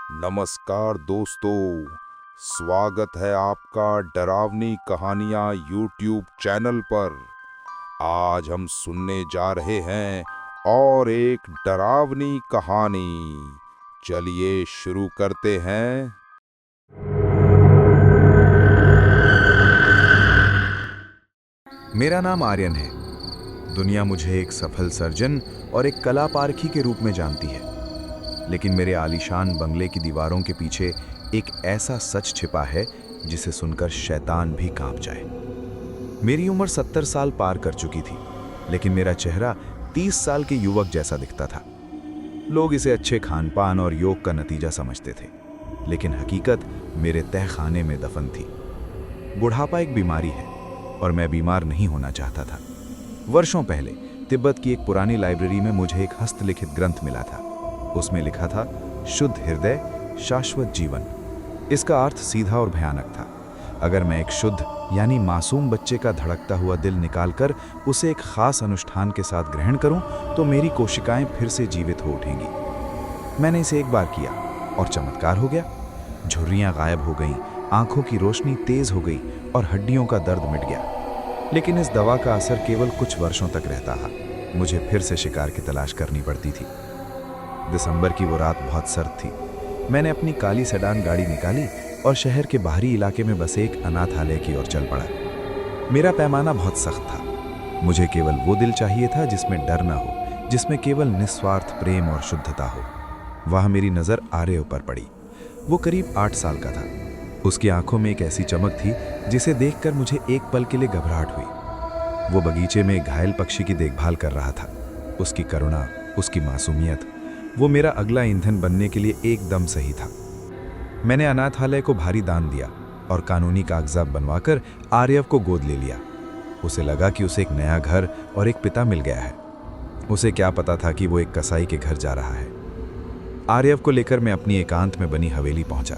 नमस्कार दोस्तों, स्वागत है आपका डरावनी कहानियाँ यूट्यूब चैनल पर। आज हम सुनने जा रहे हैं और एक डरावनी कहानी। चलिए शुरू करते हैं। मेरा नाम आर्यन है। दुनिया मुझे एक सफल सर्जन और एक कला पारखी के रूप में जानती है, लेकिन मेरे आलीशान बंगले की दीवारों के पीछे एक ऐसा सच छिपा है जिसे सुनकर शैतान भी कांप जाए। मेरी उम्र 70 साल पार कर चुकी थी, लेकिन मेरा चेहरा 30 साल के युवक जैसा दिखता था। लोग इसे अच्छे खानपान और योग का नतीजा समझते थे, लेकिन हकीकत मेरे तहखाने में दफन थी। बुढ़ापा एक बीमारी है और मैं बीमार नहीं होना चाहता था। वर्षों पहले तिब्बत की एक पुरानी लाइब्रेरी में मुझे एक हस्तलिखित ग्रंथ मिला था। उसमें लिखा था, शुद्ध हृदय, शाश्वत जीवन। इसका अर्थ सीधा और भयानक था। अगर मैं एक शुद्ध यानी मासूम बच्चे का धड़कता हुआ दिल निकालकर उसे एक खास अनुष्ठान के साथ ग्रहण करूं, तो मेरी कोशिकाएं फिर से जीवित हो उठेंगी। मैंने इसे एक बार किया और चमत्कार हो गया। झुर्रियां गायब हो गईं, आंखों की रोशनी तेज हो गई और हड्डियों का दर्द मिट गया। लेकिन इस दवा का असर केवल कुछ वर्षों तक रहता था। मुझे फिर से शिकार की तलाश करनी पड़ती थी। दिसंबर की वो रात बहुत सर्द थी। मैंने अपनी काली सेडान गाड़ी निकाली और शहर के बाहरी इलाके में बसे एक अनाथालय की ओर चल पड़ा। मेरा पैमाना बहुत सख्त था। मुझे केवल वो दिल चाहिए था जिसमें डर ना हो, जिसमें केवल निस्वार्थ प्रेम और शुद्धता हो। वहां मेरी नज़र आर्य पर पड़ी। वो करीब 8 साल का था। उसकी आंखों में एक ऐसी चमक थी जिसे देखकर मुझे एक पल के लिए घबराहट हुई। वो बगीचे में एक घायल पक्षी की देखभाल कर रहा था। उसकी करुणा, उसकी मासूमियत, वो मेरा अगला ईंधन बनने के लिए एकदम सही था। मैंने अनाथालय को भारी दान दिया और कानूनी कागजात बनवाकर आर्यव को गोद ले लिया। उसे लगा कि उसे एक नया घर और एक पिता मिल गया है। उसे क्या पता था कि वो एक कसाई के घर जा रहा है। आर्यव को लेकर मैं अपनी एकांत में बनी हवेली पहुंचा।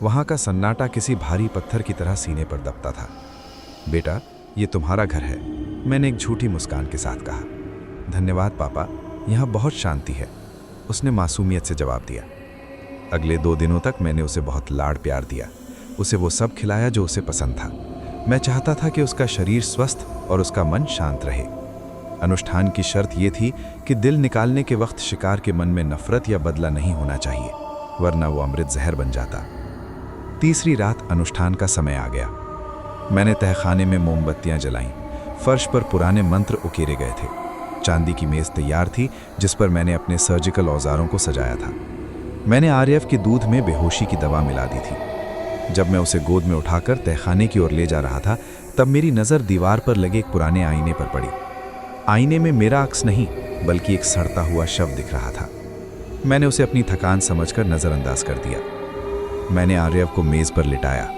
वहां का सन्नाटा किसी भारी पत्थर की तरह सीने पर दबता था। बेटा, ये तुम्हारा घर है, मैंने एक झूठी मुस्कान के साथ कहा। धन्यवाद पापा, यहाँ बहुत शांति है, उसने मासूमियत से जवाब दिया। अगले 2 दिनों तक मैंने उसे बहुत लाड़ प्यार दिया। उसे वो सब खिलाया जो उसे पसंद था। मैं चाहता था कि उसका शरीर स्वस्थ और उसका मन शांत रहे। अनुष्ठान की शर्त यह थी कि दिल निकालने के वक्त शिकार के मन में नफरत या बदला नहीं होना चाहिए, वरना वो अमृत जहर बन जाता। तीसरी रात अनुष्ठान का समय आ गया। मैंने तहखाने में मोमबत्तियां जलाईं। फर्श पर पुराने मंत्र उकेरे गए थे। चांदी की मेज तैयार थी जिस पर मैंने अपने सर्जिकल औजारों को सजाया था। मैंने आर्यव के दूध में बेहोशी की दवा मिला दी थी। जब मैं उसे गोद में उठाकर तहखाने की ओर ले जा रहा था, तब मेरी नज़र दीवार पर लगे एक पुराने आईने पर पड़ी। आईने में मेरा अक्स नहीं, बल्कि एक सड़ता हुआ शव दिख रहा था। मैंने उसे अपनी थकान समझकर नज़रअंदाज कर दिया। मैंने आर्यव को मेज पर लिटाया।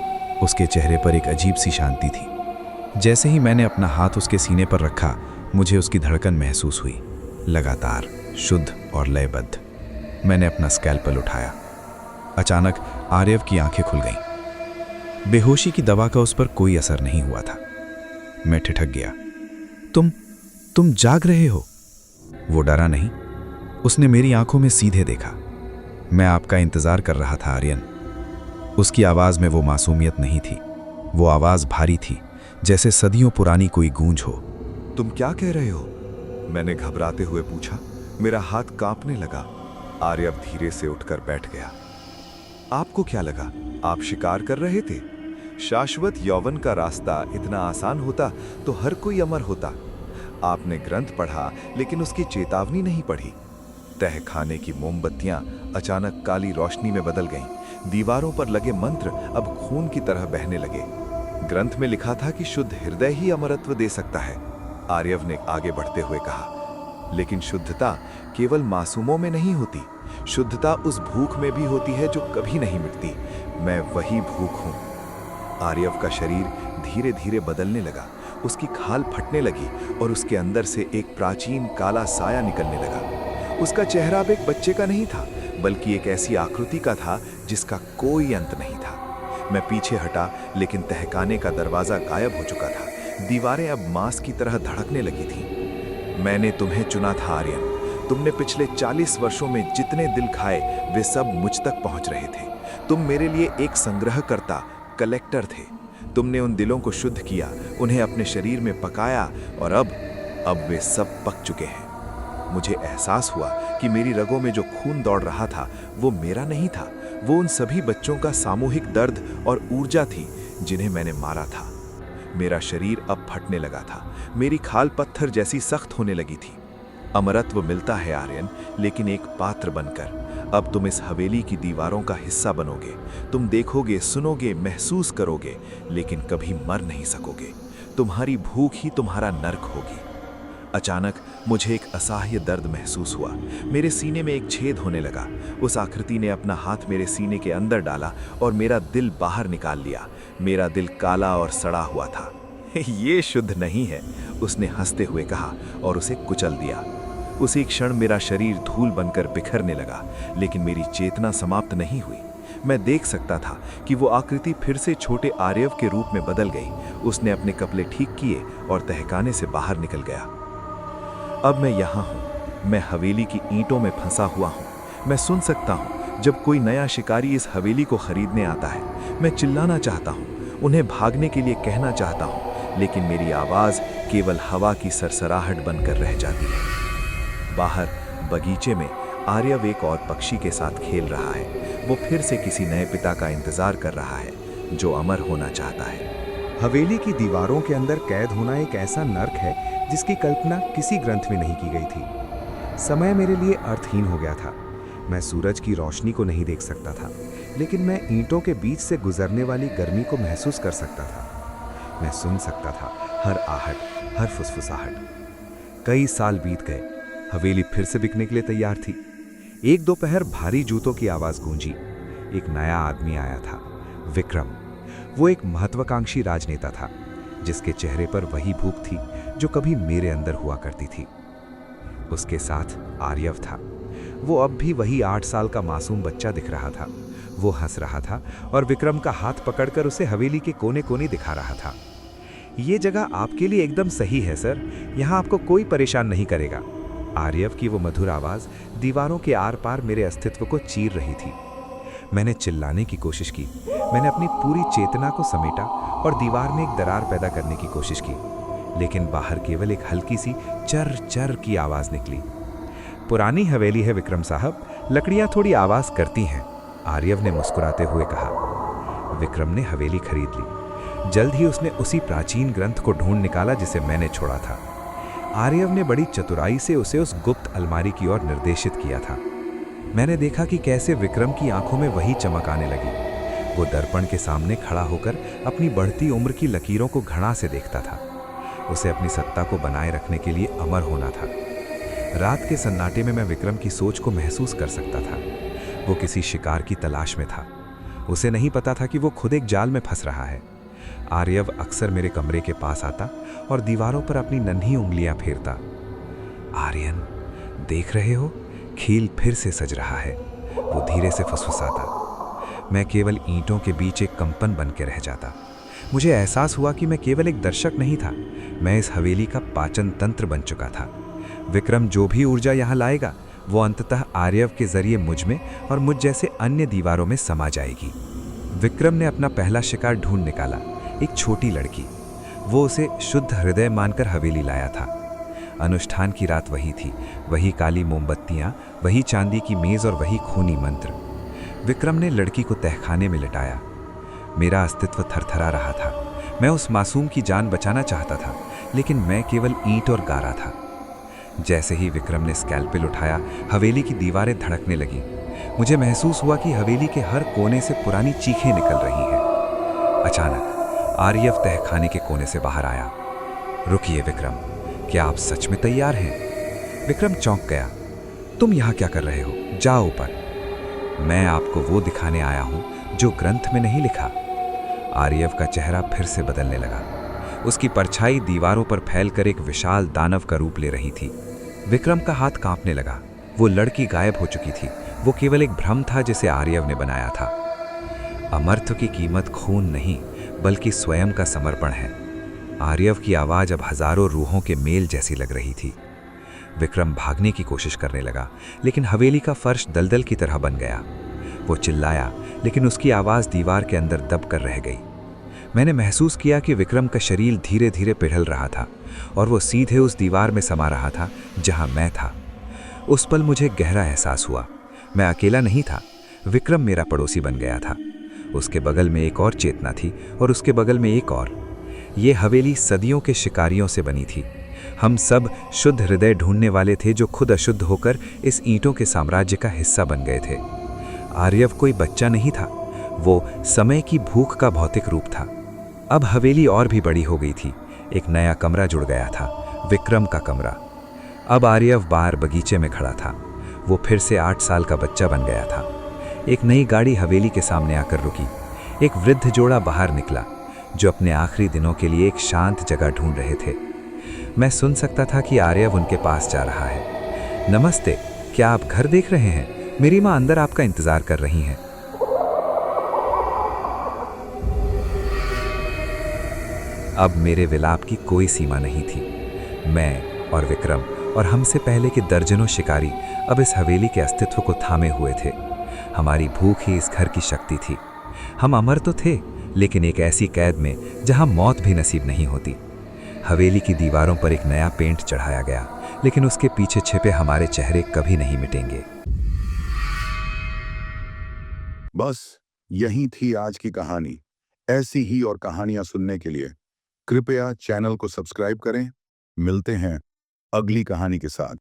उसके चेहरे पर एक अजीब सी शांति थी। जैसे ही मैंने अपना हाथ उसके सीने पर रखा, मुझे उसकी धड़कन महसूस हुई, लगातार, शुद्ध और लयबद्ध। मैंने अपना स्कैल्पल उठाया। अचानक आर्यव की आंखें खुल गईं। बेहोशी की दवा का उस पर कोई असर नहीं हुआ था। मैं ठिठक गया। तुम जाग रहे हो? वो डरा नहीं। उसने मेरी आंखों में सीधे देखा। मैं आपका इंतजार कर रहा था आर्यन। उसकी आवाज में वो मासूमियत नहीं थी। वो आवाज भारी थी, जैसे सदियों पुरानी कोई गूंज हो। तुम क्या कह रहे हो? मैंने घबराते हुए पूछा। मेरा हाथ कांपने लगा। आर्यव धीरे से उठकर बैठ गया। आपको क्या लगा? आप शिकार कर रहे थे? शाश्वत यौवन का रास्ता इतना आसान होता तो हर कोई अमर होता। आपने ग्रंथ पढ़ा, लेकिन उसकी चेतावनी नहीं पढ़ी। तहखाने की मोमबत्तियां अचानक काली रोशनी में बदल गईं। दीवारों पर लगे मंत्र अब खून की तरह बहने लगे। ग्रंथ में लिखा था कि शुद्ध हृदय ही अमरत्व दे सकता है। आर्यव ने आगे बढ़ते हुए कहा, लेकिन शुद्धता केवल मासूमों में नहीं होती। शुद्धता उस भूख में भी होती है जो कभी नहीं मिटती। मैं वही भूख हूं। आर्यव का शरीर धीरे धीरे बदलने लगा। उसकी खाल फटने लगी और उसके अंदर से एक प्राचीन काला साया निकलने लगा। उसका चेहरा अब एक बच्चे का नहीं था, बल्कि एक ऐसी आकृति का था जिसका कोई अंत नहीं था। मैं पीछे हटा, लेकिन तहखाने का दरवाजा गायब हो चुका था। दीवारें अब मांस की तरह धड़कने लगी थीं। मैंने तुम्हें चुना था आर्यन। तुमने पिछले 40 वर्षों में जितने दिल खाए वे सब मुझ तक पहुंच रहे थे। तुम मेरे लिए एक संग्रहकर्ता, कलेक्टर थे। तुमने उन दिलों को शुद्ध किया, उन्हें अपने शरीर में पकाया और अब वे सब पक चुके हैं। मुझे एहसास हुआ कि मेरी रगों में जो खून दौड़ रहा था वो मेरा नहीं था, वो उन सभी बच्चों का सामूहिक दर्द और ऊर्जा थी जिन्हें मैंने मारा था। मेरा शरीर अब फटने लगा था, मेरी खाल पत्थर जैसी सख्त होने लगी थी। अमरत्व मिलता है आर्यन, लेकिन एक पात्र बनकर। अब तुम इस हवेली की दीवारों का हिस्सा बनोगे। तुम देखोगे, सुनोगे, महसूस करोगे, लेकिन कभी मर नहीं सकोगे। तुम्हारी भूख ही तुम्हारा नर्क होगी। अचानक मुझे एक असह्य दर्द महसूस हुआ। मेरे सीने में एक छेद होने लगा। उस आकृति ने अपना हाथ मेरे सीने के अंदर डाला और मेरा दिल बाहर निकाल लिया। मेरा दिल काला और सड़ा हुआ था। ये शुद्ध नहीं है, उसने हंसते हुए कहा और उसे कुचल दिया। उसी क्षण मेरा शरीर धूल बनकर बिखरने लगा, लेकिन मेरी चेतना समाप्त नहीं हुई। मैं देख सकता था कि वो आकृति फिर से छोटे आर्यव के रूप में बदल गई। उसने अपने कपड़े ठीक किए और तहखाने से बाहर निकल गया। अब मैं यहाँ हूँ, मैं हवेली की ईंटों में फंसा हुआ हूँ। मैं सुन सकता हूँ जब कोई नया शिकारी इस हवेली को खरीदने आता है। मैं चिल्लाना चाहता हूँ, उन्हें भागने के लिए कहना चाहता हूँ, लेकिन मेरी आवाज़ केवल हवा की सरसराहट बनकर रह जाती है। बाहर बगीचे में आर्यव एक और पक्षी के साथ खेल रहा है। वो फिर से किसी नए पिता का इंतजार कर रहा है जो अमर होना चाहता है। हवेली की दीवारों के अंदर कैद होना एक ऐसा नर्क है जिसकी कल्पना किसी ग्रंथ में नहीं की गई थी। समय मेरे लिए अर्थहीन हो गया था। मैं सूरज की रोशनी को नहीं देख सकता था, लेकिन मैं ईंटों के बीच से गुजरने वाली गर्मी को महसूस कर सकता था। मैं सुन सकता था हर आहट, हर फुसफुसाहट। कई साल बीत गए। हवेली फिर से बिकने के लिए तैयार थी। एक दोपहर भारी जूतों की आवाज गूंजी। एक नया आदमी आया था, विक्रम। वो एक महत्वाकांक्षी राजनेता था, जिसके चेहरे पर वही भूख थी जो कभी मेरे अंदर हुआ करती थी। उसके साथ आर्यव था। वो अब भी वही 8 साल का मासूम बच्चा दिख रहा था। वो हंस रहा था और विक्रम का हाथ पकड़कर उसे हवेली के कोने कोने दिखा रहा था। ये जगह आपके लिए एकदम सही है सर, यहाँ आपको कोई परेशान नहीं करेगा। आर्यव की वो मधुर आवाज दीवारों के आर पार मेरे अस्तित्व को चीर रही थी। मैंने चिल्लाने की कोशिश की। मैंने अपनी पूरी चेतना को समेटा और दीवार में एक दरार पैदा करने की कोशिश की, लेकिन बाहर केवल एक हल्की सी चर चर की आवाज निकली। पुरानी हवेली है विक्रम साहब, लकड़ियां थोड़ी आवाज करती हैं, आर्यव ने मुस्कुराते हुए कहा। विक्रम ने हवेली खरीद ली। जल्द ही उसने उसी प्राचीन ग्रंथ को ढूंढ निकाला जिसे मैंने छोड़ा था। आर्यव ने बड़ी चतुराई से उसे उस गुप्त अलमारी की ओर निर्देशित किया था। मैंने देखा कि कैसे विक्रम की आंखों में वही चमक आने लगी। वो दर्पण के सामने खड़ा होकर अपनी बढ़ती उम्र की लकीरों को घृणा से देखता था। उसे अपनी सत्ता को बनाए रखने के लिए अमर होना था। रात के सन्नाटे में मैं विक्रम की सोच को महसूस कर सकता था। वो किसी शिकार की तलाश में था। उसे नहीं पता था कि वो खुद एक जाल में फंस रहा है। आर्यव अक्सर मेरे कमरे के पास आता और दीवारों पर अपनी नन्ही उंगलियां फेरता। आर्यन, देख रहे हो, खील फिर से सज रहा है, वो धीरे से फुसफुसाता। मैं केवल ईंटों के बीच एक कंपन बन के रह जाता। मुझे एहसास हुआ कि मैं केवल एक दर्शक नहीं था, मैं इस हवेली का पाचन तंत्र बन चुका था। विक्रम जो भी ऊर्जा यहाँ लाएगा वो अंततः आर्यव के जरिए मुझ में और मुझ जैसे अन्य दीवारों में समा जाएगी। विक्रम ने अपना पहला शिकार ढूंढ निकाला, एक छोटी लड़की। वो उसे शुद्ध हृदय मानकर हवेली लाया था। अनुष्ठान की रात वही थी, वही काली मोमबत्तियाँ, वही चांदी की मेज और वही खूनी मंत्र। विक्रम ने लड़की को तहखाने में लिटाया। मेरा अस्तित्व थरथरा रहा था। मैं उस मासूम की जान बचाना चाहता था, लेकिन मैं केवल ईंट और गारा था। जैसे ही विक्रम ने स्कैल्पेल उठाया, हवेली की दीवारें धड़कने लगीं। मुझे महसूस हुआ कि हवेली के हर कोने से पुरानी चीखें निकल रही हैं। अचानक आर्यव तहखाने के कोने से बाहर आया। रुकिए विक्रम, क्या आप सच में तैयार हैं? विक्रम चौंक गया। तुम यहाँ क्या कर रहे हो? जाओ ऊपर। मैं आपको वो दिखाने आया हूँ जो ग्रंथ में नहीं लिखा। आर्यव का चेहरा फिर से बदलने लगा। उसकी परछाई दीवारों पर फैलकर एक विशाल दानव का रूप ले रही थी। विक्रम का हाथ कांपने लगा। वो लड़की गायब हो चुकी थी। वो केवल एक भ्रम था जिसे आर्यव ने बनाया था। अमरत्व की कीमत खून नहीं, बल्कि स्वयं का समर्पण है। आर्यव की आवाज अब हजारों रूहों के मेल जैसी लग रही थी। विक्रम भागने की कोशिश करने लगा, लेकिन हवेली का फर्श दलदल की तरह बन गया। वो चिल्लाया, लेकिन उसकी आवाज़ दीवार के अंदर दब कर रह गई। मैंने महसूस किया कि विक्रम का शरीर धीरे धीरे पिघल रहा था और वो सीधे उस दीवार में समा रहा था जहां मैं था। उस पल मुझे गहरा एहसास हुआ, मैं अकेला नहीं था, विक्रम मेरा पड़ोसी बन गया था। उसके बगल में एक और चेतना थी और उसके बगल में एक और। ये हवेली सदियों के शिकारियों से बनी थी। हम सब शुद्ध हृदय ढूंढने वाले थे जो खुद अशुद्ध होकर इस ईंटों के साम्राज्य का हिस्सा बन गए थे। आर्यव कोई बच्चा नहीं था, वो समय की भूख का भौतिक रूप था। अब हवेली और भी बड़ी हो गई थी। एक नया कमरा जुड़ गया था, विक्रम का कमरा। अब आर्यव बाहर बगीचे में खड़ा था। वो फिर से 8 साल का बच्चा बन गया था। एक नई गाड़ी हवेली के सामने आकर रुकी। एक वृद्ध जोड़ा बाहर निकला जो अपने आखिरी दिनों के लिए एक शांत जगह ढूंढ रहे थे। मैं सुन सकता था कि आर्यव उनके पास जा रहा है। नमस्ते, क्या आप घर देख रहे हैं? मेरी माँ अंदर आपका इंतजार कर रही हैं। अब मेरे विलाप की कोई सीमा नहीं थी। मैं और विक्रम और हमसे पहले के दर्जनों शिकारी अब इस हवेली के अस्तित्व को थामे हुए थे। हमारी भूख ही इस घर की शक्ति थी। हम अमर तो थे, लेकिन एक ऐसी कैद में जहां मौत भी नसीब नहीं होती। हवेली की दीवारों पर एक नया पेंट चढ़ाया गया, लेकिन उसके पीछे छिपे हमारे चेहरे कभी नहीं मिटेंगे। बस यही थी आज की कहानी। ऐसी ही और कहानियां सुनने के लिए कृपया चैनल को सब्सक्राइब करें। मिलते हैं अगली कहानी के साथ।